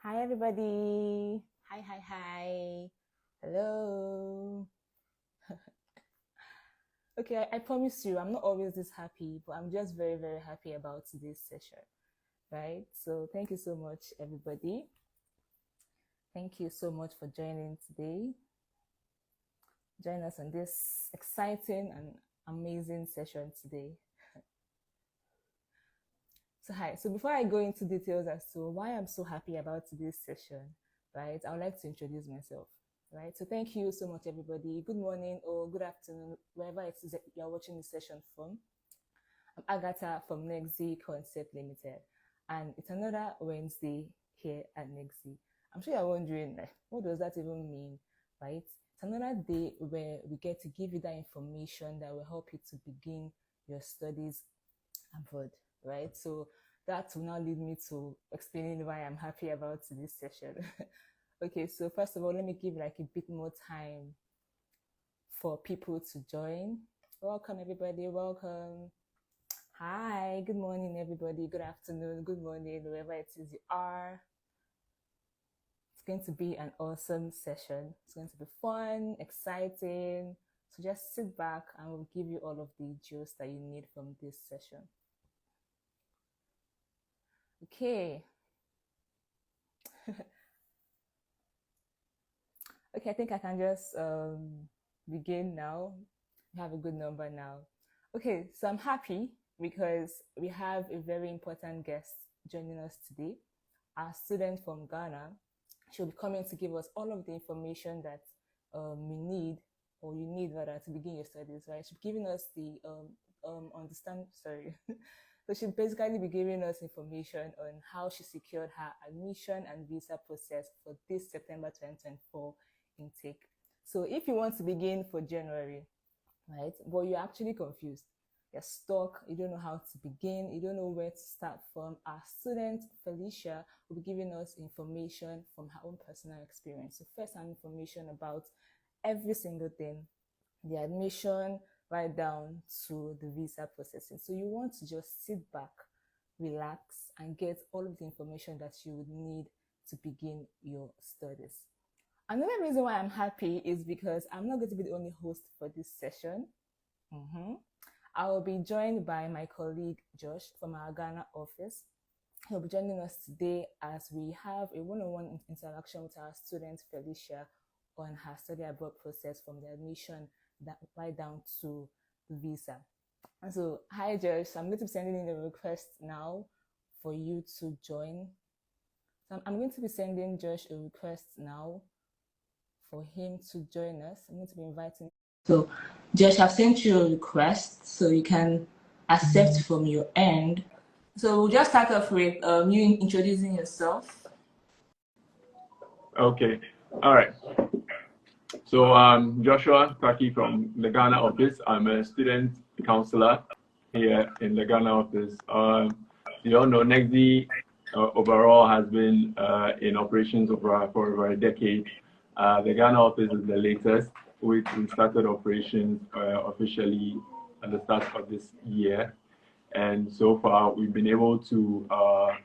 Hi, everybody. Hi, hi, hi. Hello. Okay, I promise you, I'm not always this happy, but I'm just very, very happy about today's session, right? So thank you so much, everybody. Thank you so much for joining today. Join us on this exciting and amazing session today. So hi, so before I go into details as to why I'm so happy about today's session, right, I would like to introduce myself, right? So thank you so much, everybody. Good morning or good afternoon, wherever it is that you're watching this session from. I'm Agatha from Negxy Concept Limited, and it's another Wednesday here at Negxy. I'm sure you're wondering, what does that even mean, right? It's another day where we get to give you that information that will help you to begin your studies abroad, right? So that will now lead me to explaining why I'm happy about this session. Okay, so first of all, let me give like a bit more time for people to join. Welcome, everybody. Welcome. Hi, good morning, everybody. Good afternoon, good morning, wherever it is you are. It's going to be an awesome session. It's going to be fun, exciting. So just sit back and we'll give you all of the juice that you need from this session. Okay. Okay, I think I can just begin now. We have a good number now. Okay, so I'm happy because we have a very important guest joining us today. Our student from Ghana. She'll be coming to give us all of the information that we need, or you need rather, to begin your studies, right? She'll be giving us the So she'll basically be giving us information on how she secured her admission and visa process for this September 2024 intake. So if you want to begin for January, right, but you're actually confused, you're stuck, you don't know how to begin, you don't know where to start from, our student Felicia will be giving us information from her own personal experience. So first-hand information about every single thing, the admission, right down to the visa processing. So you want to just sit back, relax, and get all of the information that you would need to begin your studies. Another reason why I'm happy is because I'm not going to be the only host for this session. I will be joined by my colleague Josh from our Ghana office. He'll be joining us today as we have a one-on-one interaction with our student Felicia on her study abroad process from the admission right down to the visa. And so, hi Josh, I'm going to be sending in a request now for you to join. So I'm going to be sending Josh a request now for him to join us. I'm going to be inviting. So, Josh, I've sent you a request so you can accept from your end. So we'll just start off with you introducing yourself. Okay, all right. So I'm Joshua Taki from the Ghana office. I'm a student counselor here in the Ghana office. You all know Negxy overall has been in operations for over a decade. The Ghana office is the latest. We started operations officially at the start of this year. And so far, we've been able to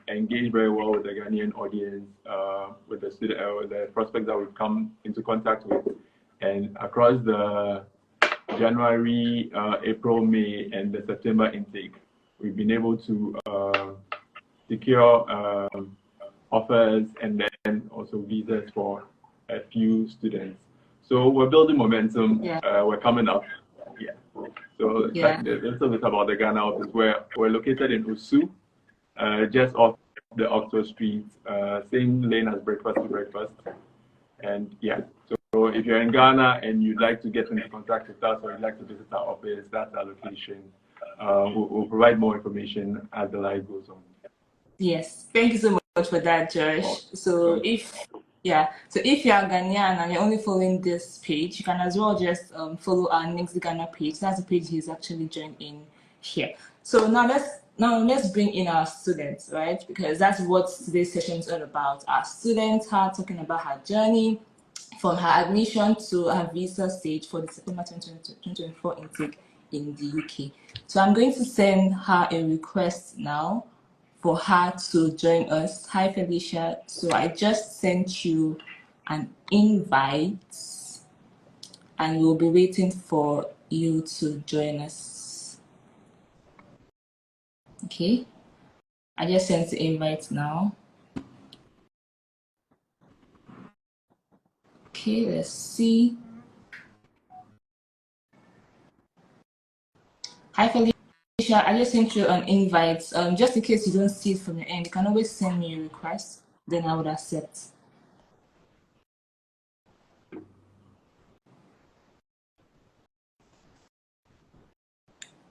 engage very well with the Ghanaian audience, with the prospects that we've come into contact with. And across the January, April, May, and the September intake, we've been able to secure offers and then also visas for a few students. So we're building momentum. Yeah. We're coming up. Yeah. So that's a little bit about the Ghana office. We're located in Usu, just off the Oxford Street, same lane as Breakfast to Breakfast. And yeah, so if you're in Ghana and you'd like to get into contact with us or you'd like to visit our office, that's our location. We'll provide more information as the live goes on. Yes, thank you so much for that, Josh. So if you are Ghanaian and you're only following this page, you can as well just follow our Negxy Ghana page. That's the page he's actually joined in here. So now let's bring in our students, right? Because that's what today's session is all about. Our students, her talking about her journey from her admission to her visa stage for the September 2024 intake in the UK. So I'm going to send her a request now for her to join us. Hi, Felicia. So I just sent you an invite and we'll be waiting for you to join us. Okay. I just sent the invite now. Okay, let's see. Hi, Felicia. I just sent you an invite. Just in case you don't see it from your end, you can always send me a request, then I would accept.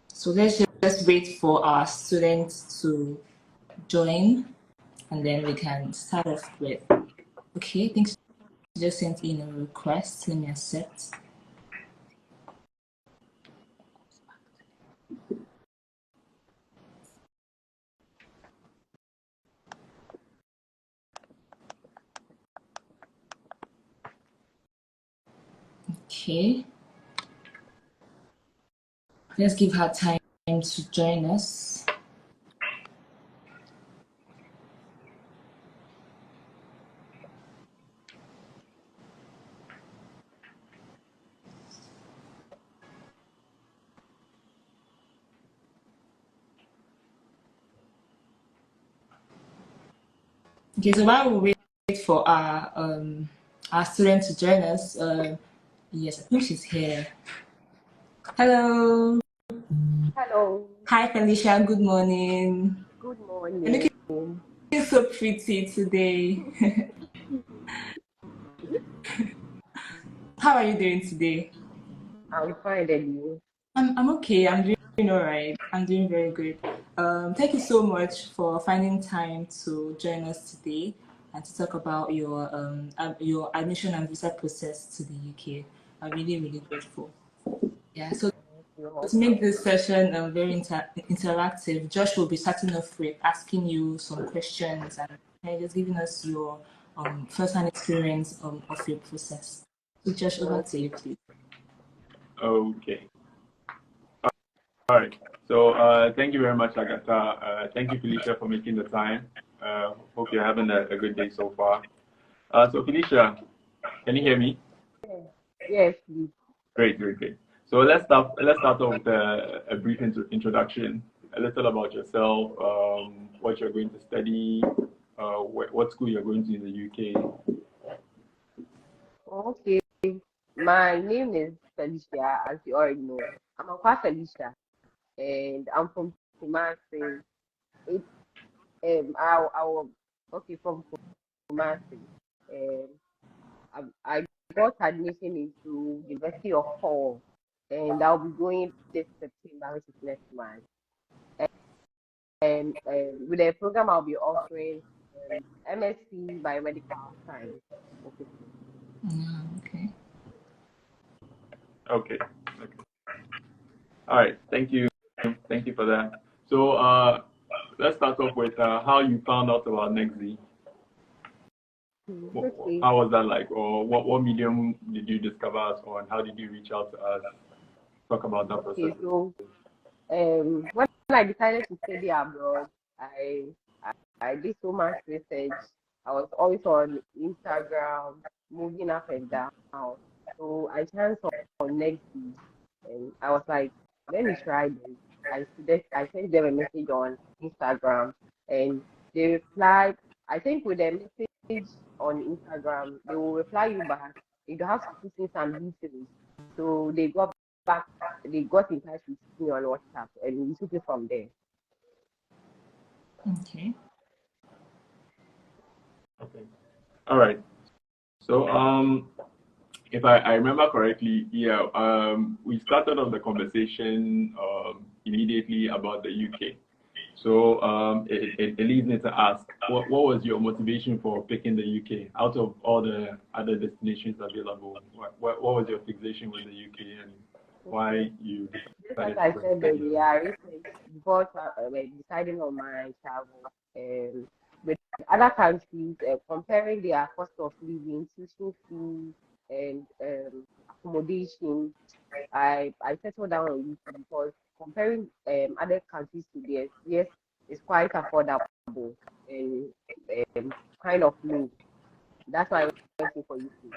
So let's just wait for our students to join, and then we can start off with. Okay, thanks. You just sent in a request. Let me accept. Okay. Let's give her time to join us. Okay, so while we wait for our student to join us, yes, I think she's here. Hello. Hello. Hi, Felicia. Good morning. Good morning. You're looking so pretty today. How are you doing today? I'm fine, and you? I'm okay. I'm doing all right. I'm doing very good. Thank you so much for finding time to join us today and to talk about your admission and visa process to the UK. I'm really, really grateful. Yeah. So You're to make welcome. this session very interactive, Josh will be starting off with asking you some questions and just giving us your first-hand experience of your process. So Josh, over to you, please. Okay. All right. So thank you very much, Agatha. Thank you, Felicia, for making the time. Hope you're having a good day so far. So Felicia, can you hear me? Yes, please. Great, great, great. So let's start off with a brief introduction, a little about yourself, what you're going to study, what school you're going to in the UK. Okay. My name is Felicia, as you already know. I'm a Felicia, and I'm from Kumasi. It I was okay from Kumasi, and I got admission into University of Hull, and I'll be going this September, which is next month. And with the program, I'll be offering MSc Biomedical Science. Okay. Okay. Okay. Okay. All right. Thank you. Thank you for that. So let's start off with how you found out about Negxy. Okay. How was that like, or what medium did you discover us on? How did you reach out to us? Talk about that process. Okay. So when I decided to study abroad, I I did so much research. I was always on Instagram, moving up and down. So I chanced on Negxy, and I was like, let me try this. I sent them a message on Instagram, and they replied. I think with a message on Instagram, they will reply you back. You have to put in some details. So they got back. They got in touch with me on WhatsApp, and we took it from there. Okay. Okay. All right. So if I remember correctly, yeah, we started on the conversation immediately about the UK. So it leads me to ask, what was your motivation for picking the UK out of all the other destinations available? What was your fixation with the UK and Okay. why you Just as decided to I go and said study? earlier, I researched before like, deciding on my travel with other countries, comparing their cost of living, tuition fees, and accommodation. I settled down on YouTube because comparing other countries to theirs, yes, it's quite affordable. and kind of low. That's why I went for UK.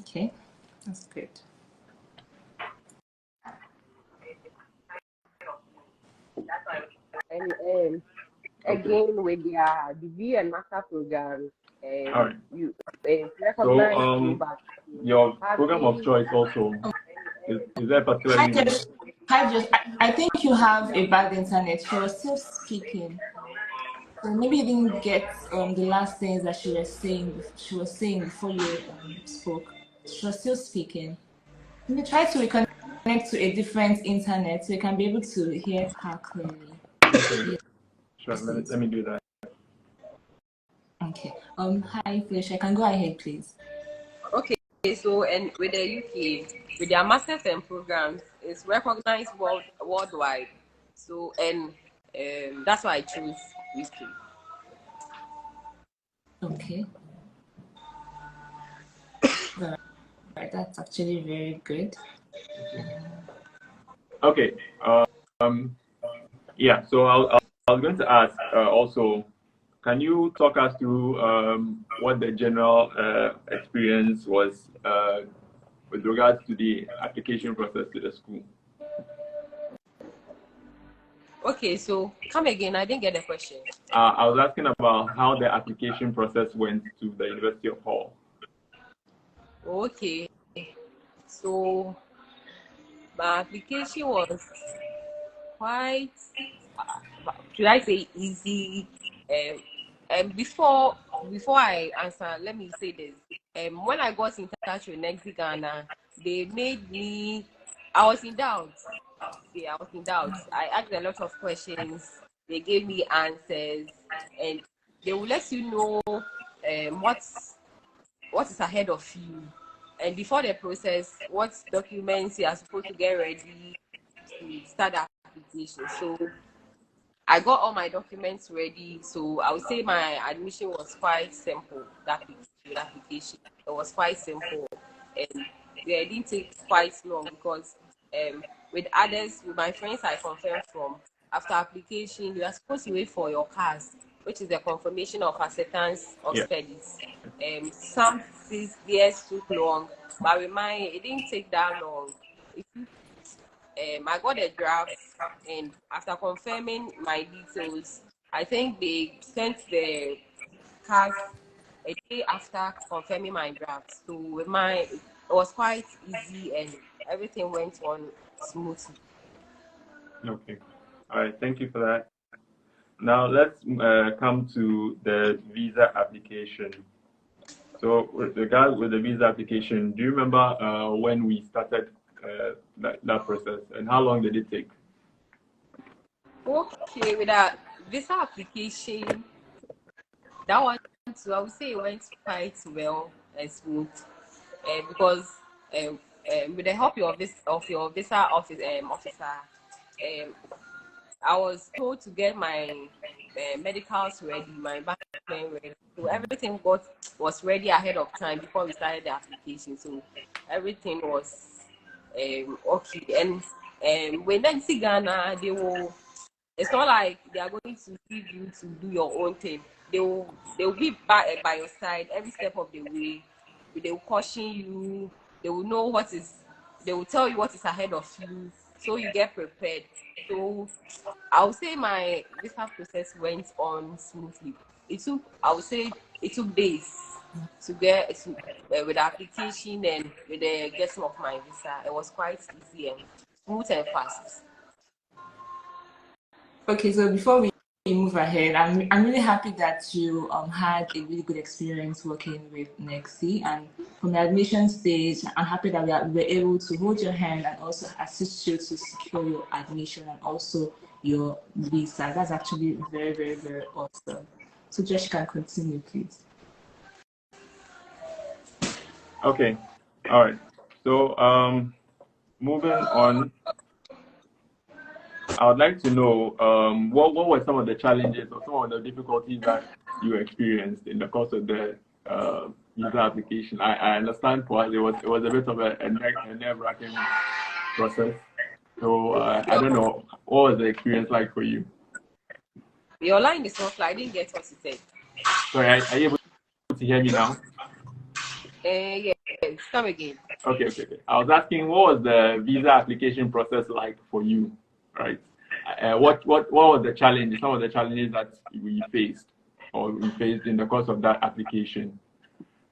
Okay, that's good. And Okay. again with their degree and master program, All right. you So recognize you, but your program of having choice also is there a particular Hi, uni? Josh. Hi, Josh. I think you have a bad internet. She was still speaking. So maybe you didn't get the last things that she was saying before you spoke. She was still speaking. Maybe try to reconnect to a different internet so you can be able to hear her clearly. Okay. Yes, Sure. please. Let me do that. Okay. Hi, Felicia. Can go ahead, please. okay. So and with the UK, with their masters and programs, it's recognized worldwide. So and that's why I choose UK. Okay. All right. That's actually very good. Okay. Um. Yeah. So I was going to ask also, can you talk us through what the general experience was with regards to the application process to the school? Okay, so come again. I didn't get the question. I was asking about how the application process went to the University of Hull. Okay, so my application was quite, should I say, easy. And before I answer, let me say this. When I got in touch with Negxy Ghana, they made me. I was in doubt. Yeah, I was in doubt. I asked a lot of questions. They gave me answers, and they will let you know what is ahead of you, and before the process, what documents you are supposed to get ready to start the application. So I got all my documents ready. So I would say my admission was quite simple. That application, it was quite simple, and yeah, it didn't take quite long because with others, with my friends I confirmed from, after application, you are supposed to wait for your CAS, which is the confirmation of acceptance of Yeah. studies. Some 6 years took long, but with mine, it didn't take that long. It took I got a draft, and after confirming my details, I think they sent the cast a day after confirming my draft. So with it was quite easy and everything went on smoothly. Okay. All right. Thank you for that. Now let's come to the visa application. So with regards with the visa application, do you remember when we started that process and how long did it take? Okay, with that visa application, that one too, I would say it went quite well and smooth, because with the help of your visa officer, um, I was told to get my medicals ready, my document ready. So everything was ready ahead of time before we started the application. So everything was okay. And when then see Ghana, they will. It's not like they are going to leave you to do your own thing. They will be by your side every step of the way. They will caution you. They will know what is. They will tell you what is ahead of you, so you get prepared. So I would say my visa process went on smoothly. I would say it took days to get with the application and with the getting of my visa. It was quite easy and smooth and fast. Okay, so before we move ahead, I'm really happy that you had a really good experience working with Nexi, and from the admission stage, I'm happy that we were able to hold your hand and also assist you to secure your admission and also your visa. That's actually very, very, very awesome. So Josh, you can continue, please. Okay. All right. So moving on, I would like to know what were some of the challenges or some of the difficulties that you experienced in the course of the visa application. I understand for us it was a bit of a nerve-wracking process. So I don't know, what was the experience like for you? Your line is not clear. I didn't get what you said. Sorry, are you able to hear me now? Yes, come again. Okay. I was asking, what was the visa application process like for you, right? What was the challenge? Some of the challenges that we faced in the course of that application.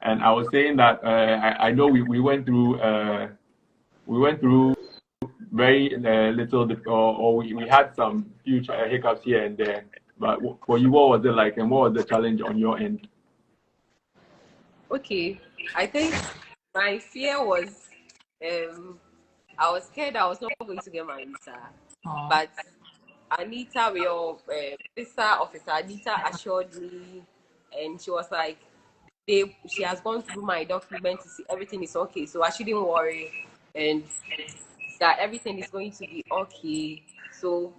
And I was saying that I know we went through very little, or we had some huge hiccups here and there. But for you, what was it like, and what was the challenge on your end? Okay, I think my fear was, I was scared I was not going to get my visa. But Anita, your visa officer, Anita assured me, and she was like, she has gone through my documents to see everything is okay, so I shouldn't worry, and that everything is going to be okay. So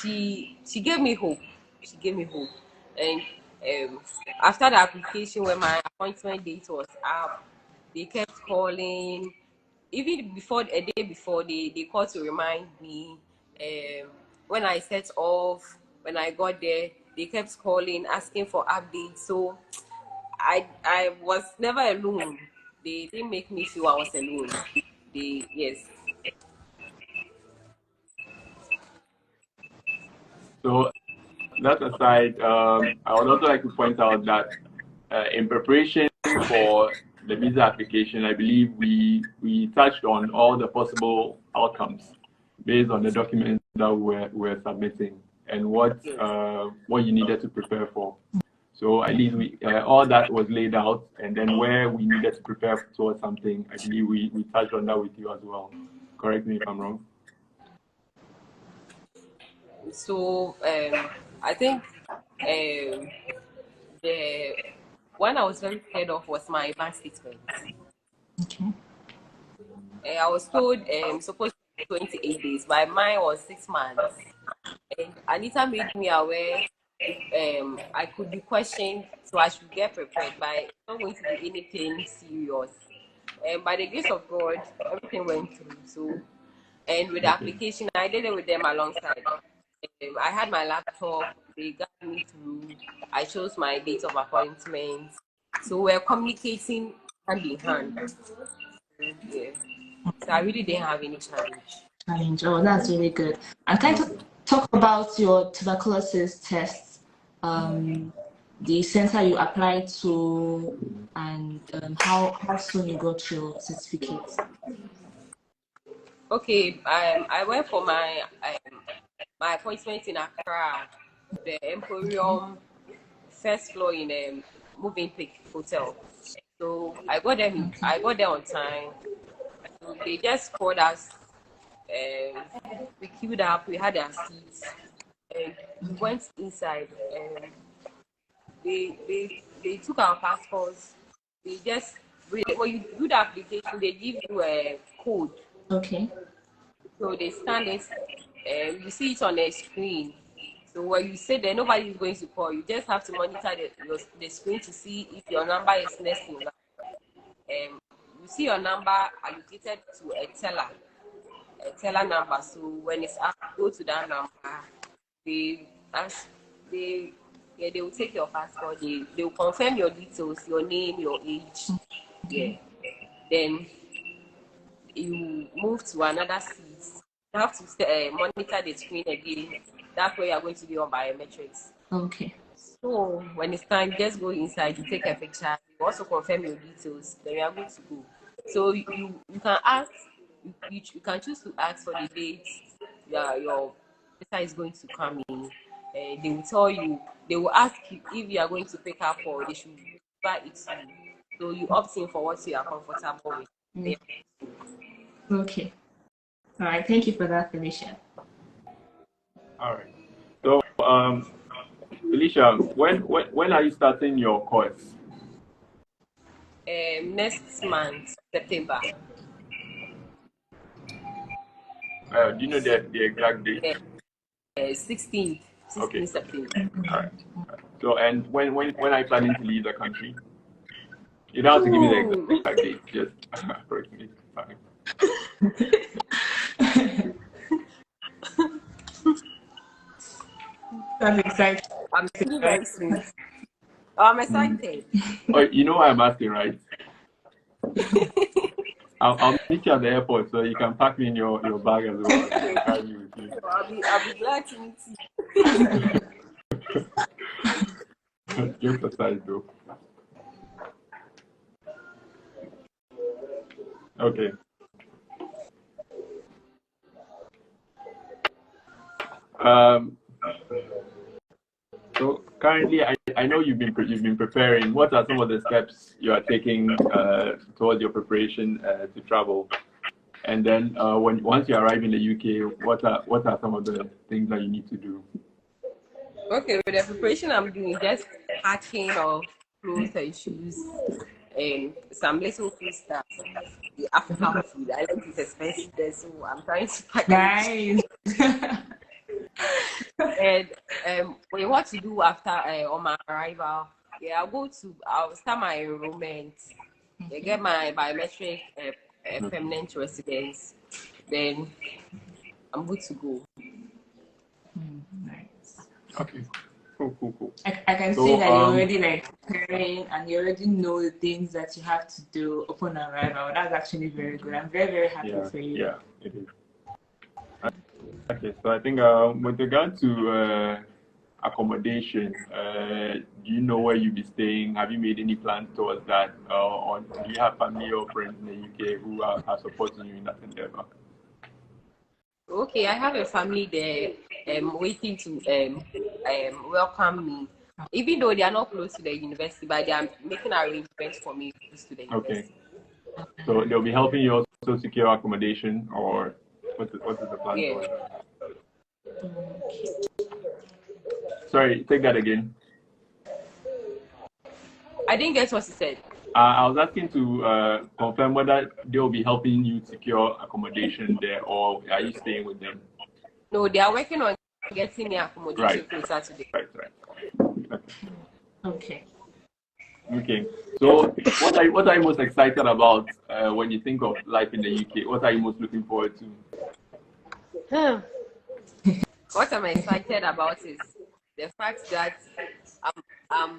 she gave me hope. She gave me hope, and after the application, when my appointment date was up, they kept calling. Even before a day before, they called to remind me. When I set off, when I got there, they kept calling, asking for updates. So I was never alone. They didn't make me feel I was alone. Yes. So that aside, I would also like to point out that in preparation for the visa application, I believe we touched on all the possible outcomes based on the documents that we're submitting and what you needed to prepare for. So at least all that was laid out, and then where we needed to prepare towards something, I believe we touched on that with you as well. Correct me if I'm wrong. So I think the one I was very scared of was my bank statement. Okay. I was told supposed to be 28 days, but mine was 6 months. And Anita made me aware I could be questioned, so I should get prepared. But it's not going to be anything serious. And by the grace of God, everything went through. So, and with the application, I did it with them alongside. I had my laptop. They got me through. I chose my date of appointment. So we're communicating hand in hand. Yeah. So I really didn't have any challenge. Oh, that's really good. And can you talk about your tuberculosis tests, the center you applied to, and how soon you got your certificate? Okay, I went for my appointment in Accra, the Emporium, first floor in Moving Peak Hotel. So I got there on time. So they just called us. We queued up. We had our seats, and we went inside. And they took our passports. They just when you do the application, they give you a code. Okay. So they scan it, you see it on a screen. So when you sit there, nobody is going to call. You just have to monitor the screen to see if your number is next in line. You see your number allocated to a teller number. So when it's up, go to that number. They will take your passport. They will confirm your details, your name, your age. Yeah. Then you move to another seat. You have to monitor the screen again. That's where you're going to be on biometrics. Okay. So when it's time, just go inside, you take a picture, you also confirm your details, then you are good to go. So you can ask, you can choose to ask for the date your visa is going to come in. They will tell you, they will ask you if you are going to pick up or they should buy it to you. So you opt in for what you are comfortable with. Okay. All right. Thank you for that, Felicia. All right. So, Felicia, when are you starting your course? Next month, September. Do you know the exact date? 16th Okay. September. All right. So, and when are you planning to leave the country? You don't have to give me the exact date, just approximately. That's exciting. I'm feeling very sweet. I'm excited. Oh, you know why I'm asking, right? I'll meet you at the airport, so you can pack me in your bag as well, and then carry me with you. I'll be glad to meet you. Jokes aside, though. Okay. So currently, I know you've been preparing. What are some of the steps you are taking towards your preparation to travel? And then once you arrive in the UK, what are some of the things that you need to do? Okay, with the preparation I'm doing, just packing of clothes and shoes and some little food stuff. The African food. I like it's expensive there, so I'm trying to pack Nice. And what to do after on my arrival? Yeah, I'll start my enrollment. Yeah, get my biometric permanent residence. Then I'm good to go. Nice. Okay. Cool. I can see that you're already like preparing and you already know the things that you have to do upon arrival. That's actually very good. I'm very, very happy for you. Yeah, it is. Okay, so I think with regard to accommodation, do you know where you'll be staying? Have you made any plans towards that? Or do you have family or friends in the UK who are supporting you in that endeavor? Okay, I have a family there waiting to welcome me. Even though they are not close to the university, but they are making arrangements for me to go to the university. So they'll be helping you also secure accommodation, or what is the plan? Yeah. Sorry, take that again. I didn't get what you said. I was asking to confirm whether they'll be helping you secure accommodation there, or are you staying with them? No, they are working on getting me accommodation closer to them. Right. Okay. Okay. So, what are you most excited about when you think of life in the UK? What are you most looking forward to? What I'm excited about is the fact that I'm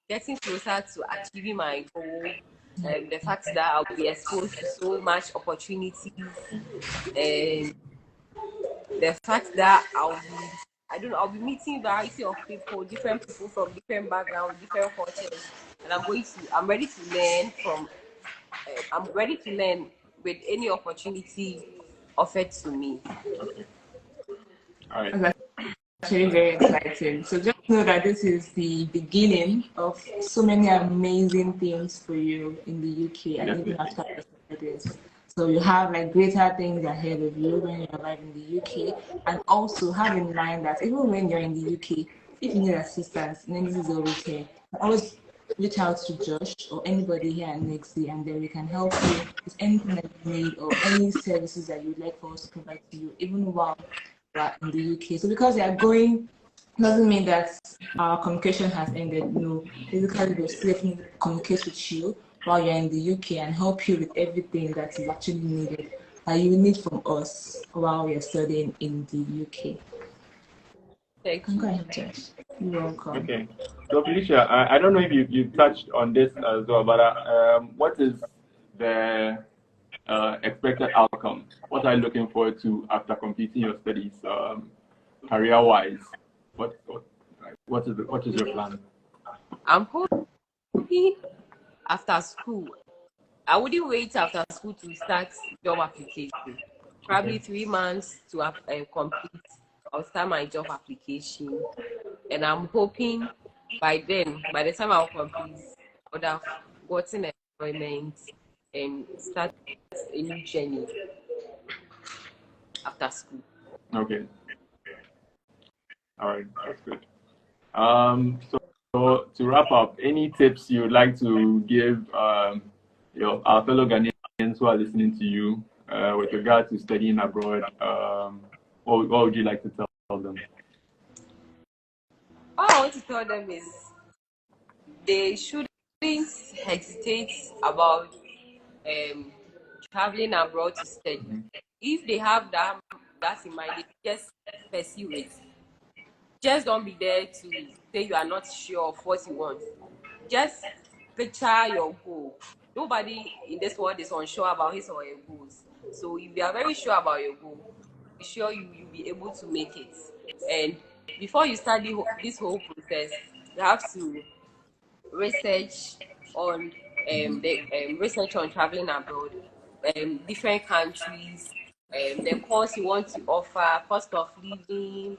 getting closer to achieving my goal, and the fact that I'll be exposed to so much opportunities, and the fact that I'll be meeting variety of people, different people from different backgrounds, different cultures, and I'm ready to learn with any opportunity offered to me. Okay. All right. That's actually very exciting. So just know that this is the beginning of so many amazing things for you in the UK and even after this. So you have like greater things ahead of you when you arrive in the UK, and also have in mind that even when you're in the UK, if you need assistance, Negxy is always here. Always reach out to Josh or anybody here at Negxy, and then we can help you with anything that you need or any services that you'd like for us to provide to you, even while we're in the UK. So because they are going doesn't mean that our communication has ended. No, basically we're still able to communicate with you while you're in the UK and help you with everything that is actually needed that you need from us while you're studying in the UK. Thank you. Go ahead, Josh. You're welcome. Okay. So Felicia, I don't know if you touched on this as well, but what is the expected outcome? What are you looking forward to after completing your studies, career-wise? What is your plan? I'm hoping after school. I wouldn't wait after school to start job application. Probably 3 months to complete. I'll start my job application, and I'm hoping by the time I'll complete, I would have gotten employment and start a new journey after school. Okay. All right, that's good. So to wrap up, any tips you would like to give our fellow Ghanaians who are listening to you with regard to studying abroad? What would you like to tell them? All I want to tell them is they shouldn't hesitate about traveling abroad to study. If they have that in mind, they just pursue it. just don't be there to say you are not sure of what you want. Just picture your goal. Nobody in this world is unsure about his or her goals. So if you are very sure about your goal, be sure you'll be able to make it. And before you start this whole process, you have to research on research on traveling abroad, different countries, the course you want to offer, cost of living,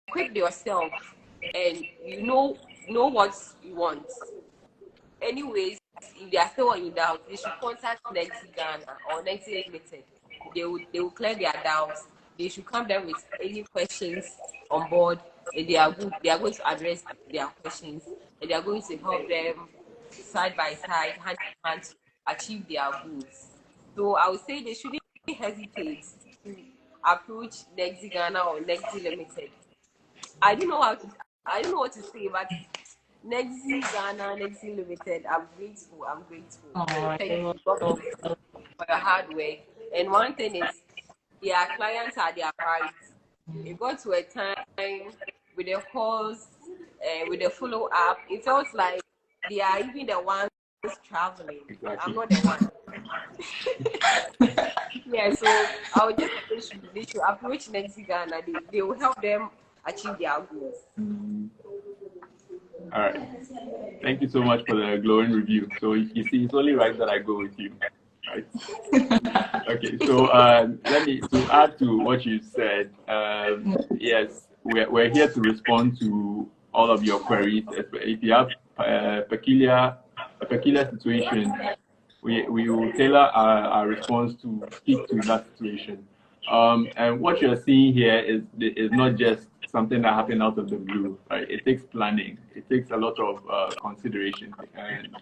equip yourself, and know what you want. Anyways, if they are still in doubt, they should contact Negxy Ghana or Negxy Limited. They will clear their doubts. They should come there with any questions on board, and they are going to address their questions, and they are going to help them side by side, hand in hand, to achieve their goals. So I would say they shouldn't hesitate to approach Negxy Ghana or Negxy Limited. I don't know what to say, but Negxy Ghana, Negxy Limited, I'm grateful. Oh, Thank you, God bless you for your hard work. And one thing is, their clients are their priorities. It got to a time with the calls, with the follow up, it felt like they are even the ones traveling. Exactly. I'm not the one. Yeah, so I would just say they should approach Negxy Ghana. They will help them achieve their goals. All right. Thank you so much for the glowing review. So you see, it's only right that I go with you, right? Okay. So to add to what you said, yes, we're here to respond to all of your queries. If you have a peculiar situation, we will tailor our response to speak to that situation. And what you're seeing here is not just something that happened out of the blue, right? It takes planning. It takes a lot of consideration, and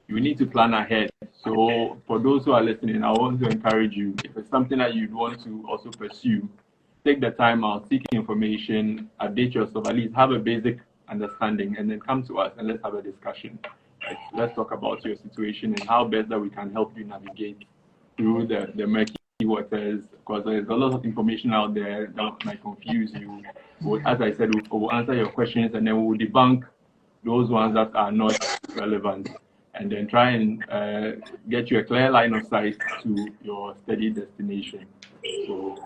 you need to plan ahead. So for those who are listening, I want to encourage you, if it's something that you'd want to also pursue, take the time out, seek information, update yourself, at least have a basic understanding, and then come to us and let's have a discussion. Right? Let's talk about your situation and how best that we can help you navigate through the murky waters, because there's a lot of information out there that might confuse you. As I said, we'll answer your questions, and then we'll debunk those ones that are not relevant, and then try and get you a clear line of sight to your study destination. So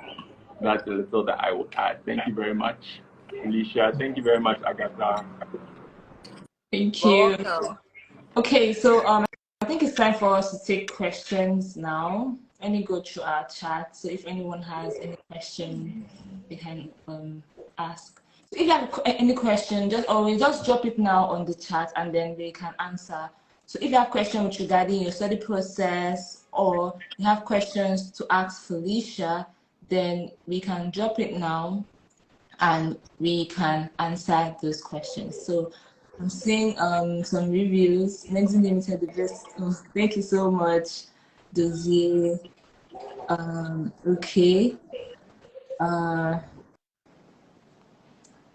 that's a little that I would add. Thank you very much, Felicia. Thank you very much, Agatha. Thank you. Welcome. Okay, so I think it's time for us to take questions now. Let me go through our chat. So if anyone has any question, they can ask. So if you have any question, just drop it now on the chat, and then they can answer. So if you have questions regarding your study process, or you have questions to ask Felicia, then we can drop it now, and we can answer those questions. So I'm seeing some reviews. Negxy Limited, the best. Oh, thank you so much, Dozier. Okay.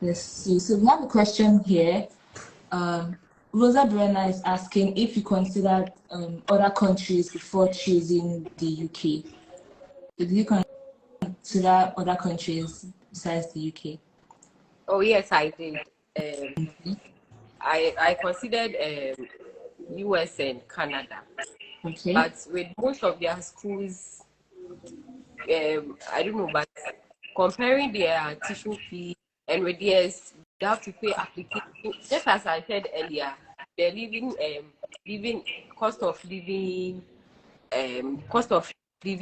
Let's see. So we have a question here. Rosa Brenner is asking if you considered other countries before choosing the UK. Did you consider other countries besides the UK? Oh yes, I did. I considered US and Canada. Okay. But with most of their schools, I don't know, but comparing their tuition fee and with theirs, they have to pay application. Just as I said earlier, they're living cost of living,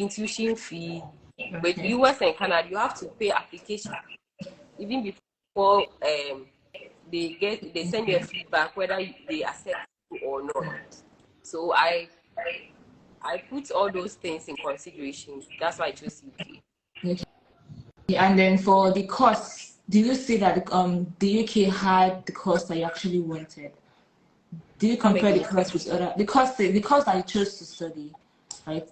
tuition fee. Okay. With US and Canada, you have to pay application even before they send you a feedback whether they accept you or not. So I put all those things in consideration. That's why I chose UK. Okay. And then for the costs, do you see that the UK had the cost that you actually wanted? Did you compare the cost with other the cost that you chose to study, right?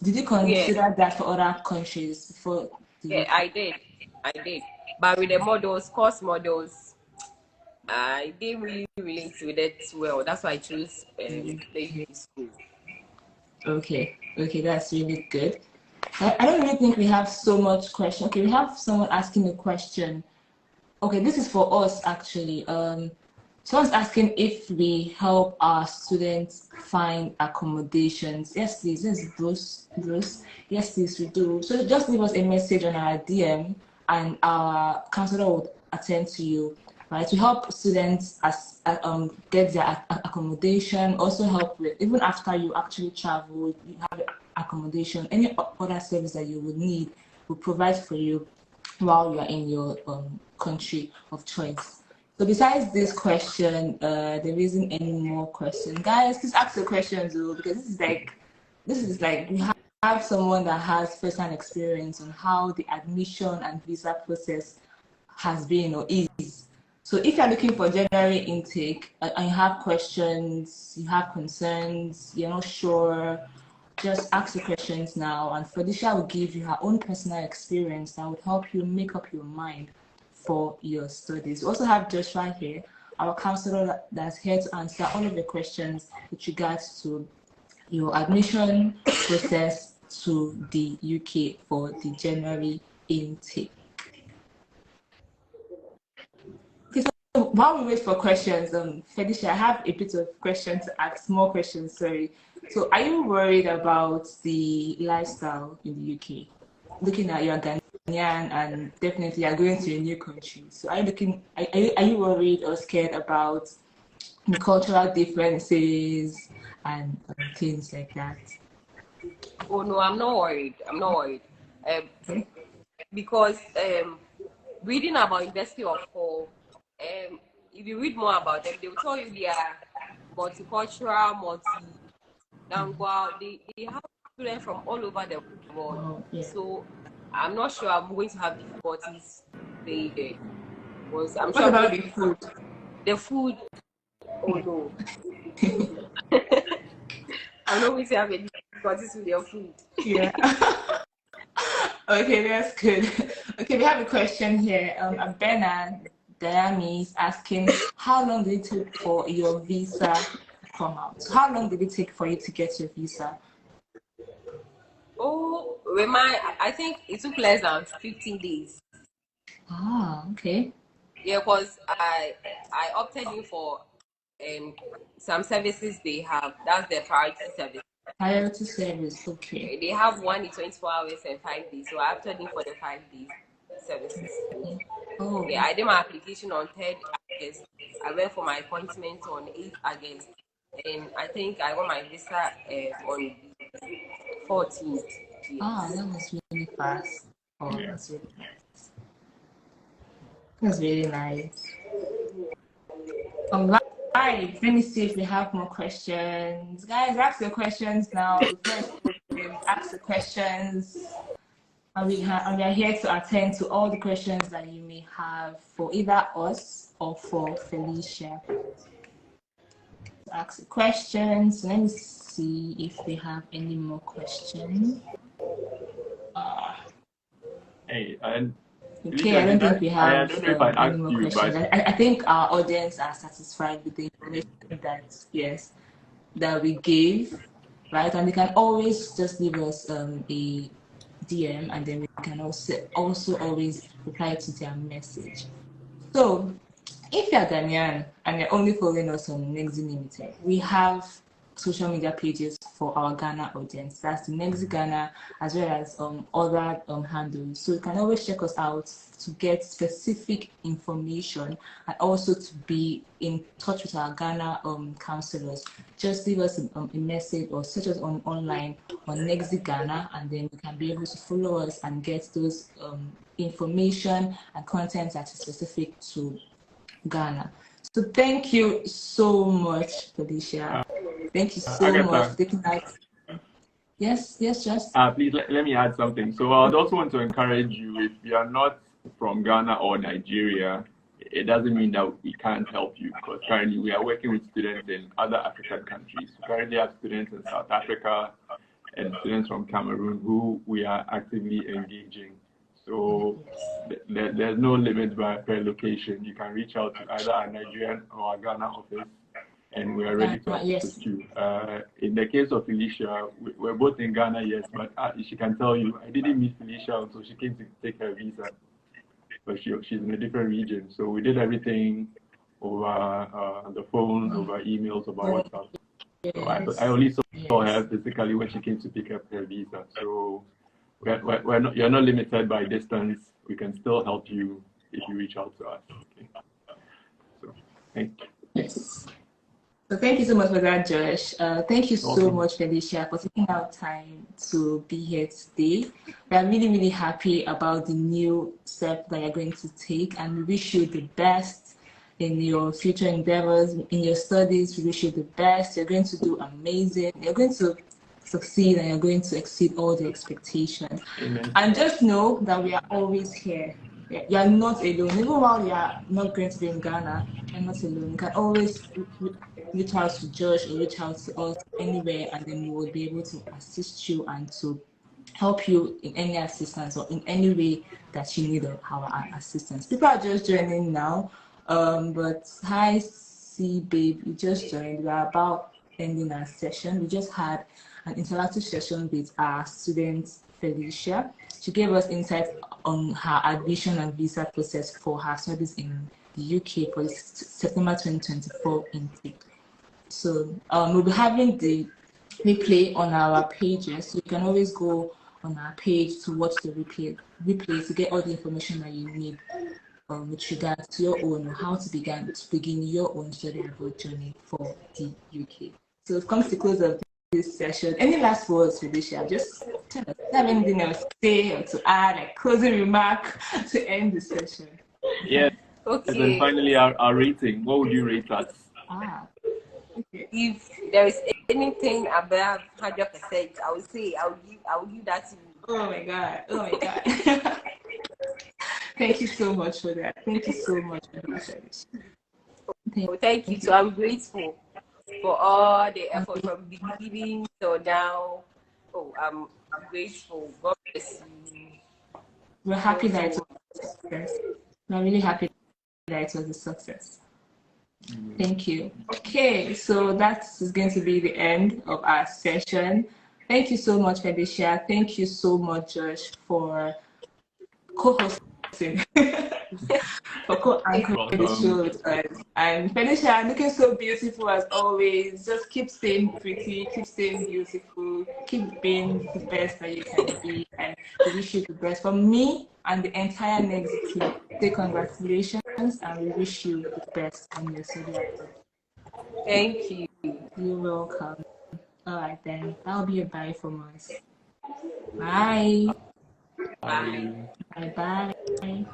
Did you consider that for other countries before? Yeah, I did. But with the course models, I didn't really relate with it well. That's why I chose the UK school. Okay, that's really good. I don't really think we have so much question. Okay, we have someone asking a question. Okay, this is for us actually. Someone's asking if we help our students find accommodations. Yes, please. This is Bruce. Bruce. Yes, please, we do. So just leave us a message on our DM, and our counselor would attend to you. Right, to help students get their accommodation. Also help with even after you actually travel, you have accommodation. Any other service that you would need, we provide for you while you are in your country of choice. So besides this question, there isn't any more question. Guys, please ask the questions though, because this is like we have someone that has first-hand experience on how the admission and visa process has been or is. So if you're looking for January intake and you have questions, you have concerns, you're not sure, just ask the questions now, and Felicia will give you her own personal experience that would help you make up your mind for your studies. We also have Joshua here, our counselor that's here to answer all of the questions with regards to your admission process to the UK for the January intake. Okay, so while we wait for questions, Felicia, I have a bit of questions to ask, more questions, sorry. So are you worried about the lifestyle in the UK? Looking at your Ghanaian and definitely you're going to a new country. So are you worried or scared about the cultural differences and things like that? Oh no, I'm not worried. I'm not worried. Okay. Because reading about University of Hull, if you read more about them, they will tell you they are multicultural, multi-language. They have students from all over the world. Oh, yeah. So I'm not sure I'm going to have difficulties staying there. Because I'm What sure about the food? the food, oh no. I'm not going to have any difficulties with your food. Yeah. Okay, that's good. Okay, we have a question here. Bernard Diami is asking, how long did it take for your visa to come out? So how long did it take for you to get your visa? Oh, I think it took less than 15 days. Ah, okay. Yeah, because I opted in for some services they have. That's their priority service. Priority service, okay. They have one in 24 hours and 5 days. So I opted in for the 5 days services. Oh. Yeah, I did my application on 3rd August. I went for my appointment on 8th August. And I think I got my visa on the 14th. Yes. Ah, that was really fast. Oh, that's really nice. That's really nice. All right, let me see if we have more questions. Guys, ask the questions now. Ask the questions. And we are here to attend to all the questions that you may have for either us or for Felicia. Ask the questions. Let me see if we have any more questions. Hey, and Okay, I don't think we have any more you, questions. I think our audience are satisfied with the information that we gave, right? And they can always just leave us a DM, and then we can also always reply to their message. So if you're Ghanaian and you're only following us on Negxy Limited, we have social media pages for our Ghana audience. That's the Negxy Ghana, as well as other handles. So you can always check us out to get specific information and also to be in touch with our Ghana counselors. Just leave us a message or search us online on Negxy Ghana, and then you can be able to follow us and get those information and content that is specific to Ghana. So thank you so much, Felicia. Thank you so much for taking that. Yes, just. Please let me add something. So I would also want to encourage you, if you are not from Ghana or Nigeria, it doesn't mean that we can't help you, because currently we are working with students in other African countries. We currently have students in South Africa and students from Cameroon who we are actively engaging. So there's no limit per location. You can reach out to either our Nigerian or our Ghana office, and we are ready to Yes. assist you. In the case of Felicia, we're both in Ghana, yes, but she can tell you, I didn't meet Felicia until she came to take her visa, but she's in a different region. So we did everything over the phone, over emails, over WhatsApp. So I only saw her physically when she came to pick up her visa. So you're not limited by distance. We can still help you if you reach out to us. Okay. So thank you. Yes. So thank you so much for that, Josh. Thank you so much, Felicia, for taking out time to be here today. We are really, really happy about the new step that you're going to take, and we wish you the best in your future endeavors, in your studies. We wish you the best. You're going to do amazing. You're going to succeed, and you're going to exceed all the expectations. Amen. And just know that we are always here. You are not alone. Even while you are not going to be in Ghana, you're not alone. You can always reach out to Josh or reach out to us anywhere, and then we will be able to assist you and to help you in any assistance or in any way that you need our assistance. People are just joining now, but hi, C babe, you just joined. We are about ending our session. We just had an interactive session with our student Felicia. She gave us insights on her admission and visa process for her studies in the UK for the September 2024 intake. So we'll be having the replay on our pages. So you can always go on our page to watch the replay to get all the information that you need with regards to your own or how to begin your own study abroad journey for the UK. So it comes to close of this session. Any last words, Felicia? Just tell us. Have anything else to say or to add, a closing remark to end the session? Yes. Okay. And then finally, our rating. What would you rate us? Okay. If there is anything above 100%, I would say I will give that to you. Oh my God. Oh my God. Thank you so much for that. Thank you so much for that. Thank you. So I'm grateful for all the effort from beginning till now. Oh, I'm grateful. God bless you. We're happy that it was a success. We're really happy that it was a success. Thank you. Okay, so that is going to be the end of our session. Thank you so much, Felicia. Thank you so much, Josh, for co-hosting, for co-anchoring the show with us. And Felicia, looking so beautiful as always. Just keep staying pretty, keep staying beautiful, keep being the best that you can be, and we wish you the best. From me and the entire Negxy team, say congratulations, and we wish you the best on your study abroad. Thank you. You're welcome. All right, then. That'll be a bye from us. Bye. Bye. Bye-bye.